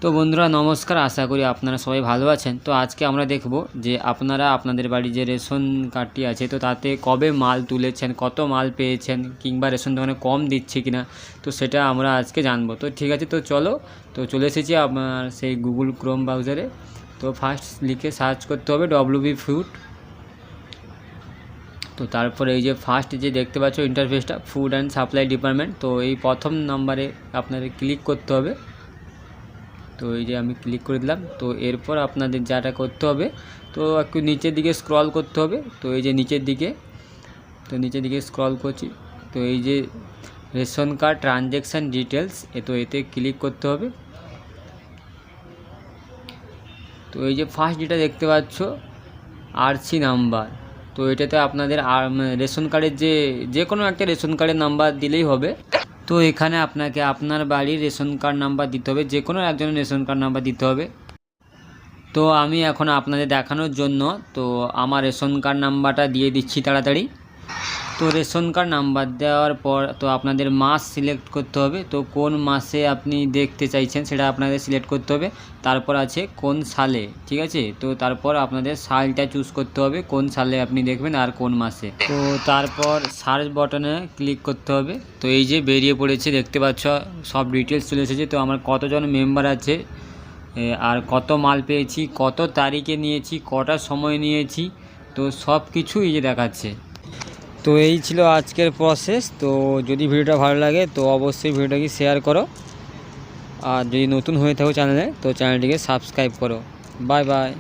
তো বন্ধুরা নমস্কার, আশা করি আপনারা সবাই ভালো আছেন। তো আজকে আমরা দেখব যে আপনারা আপনাদের বাড়ি যে রেশন কার্ডটি আছে তো তাতে কবে মাল তুলেছেন, কত মাল পেয়েছেন, কিংবা রেশন দোকানে কম দিচ্ছে কিনা, তো সেটা আমরা আজকে জানবো। তো ঠিক আছে, তো চলো। তো চলে এসেছি আপনার সেই গুগল ক্রোম ব্রাউজারে। তো ফার্স্ট লিখে সার্চ করতে হবে WB ফুড। তো তারপরে এই যে ফার্স্ট যে দেখতে পাচ্ছ ইন্টারফেসটা ফুড অ্যান্ড সাপ্লাই ডিপার্টমেন্ট, তো এই প্রথম নাম্বারে আপনাদের ক্লিক করতে হবে। তো এই যে আমি ক্লিক করে দিলাম। তো এরপর আপনাদের যাটা করতে হবে, তো একটু নিচের দিকে স্ক্রল করতে হবে। তো এই যে নিচের দিকে স্ক্রল করছি। তো এই যে রেশন কার্ড ট্রানজ্যাকশান ডিটেলস, তো এতে ক্লিক করতে হবে। তো এই যে ফার্স্ট যেটা দেখতে পাচ্ছ আরসি নাম্বার, তো এটাতে আপনাদের রেশন কার্ডের যে কোনো একটা রেশন কার্ডের নাম্বার দিলেই হবে। তো এখানে আপনাকে আপনার বাড়ির রেশন কার্ড নাম্বার দিতে হবে, যে কোনো একজনের রেশন কার্ড নাম্বার দিতে হবে। তো আমি এখন আপনাদের দেখানোর জন্য তো আমার রেশন কার্ড নাম্বারটা দিয়ে দিচ্ছি তাড়াতাড়ি। তো রেশন কার্ড নাম্বার দেওয়ার পর তো আপনাদের মাস সিলেক্ট করতে হবে। তো কোন মাসে আপনি দেখতে চাইছেন সেটা আপনাদের সিলেক্ট করতে হবে। তারপর আছে কোন সালে, ঠিক আছে। তো তারপর আপনাদের সালটা চুজ করতে হবে, কোন সালে আপনি দেখবেন আর কোন মাসে। তো তারপর সার্চ বাটনে ক্লিক করতে হবে। তো এই যে বেরিয়ে পড়েছে, দেখতে পাচ্ছ সব ডিটেলস চলে এসেছে। তো আমার কতজন মেম্বার আছে, আর কত মাল পেয়েছি, কত তারিখে নিয়েছি, কটা সময় নিয়েছি, তো সব কিছুই যে দেখাচ্ছে। তো এই ছিল আজকের প্রসেস। তো যদি ভিডিওটা ভালো লাগে তো অবশ্যই ভিডিওটাকে শেয়ার করো, আর যদি নতুন হয়ে থাকো চ্যানেলে তো চ্যানেলটিকে সাবস্ক্রাইব করো। Bye bye.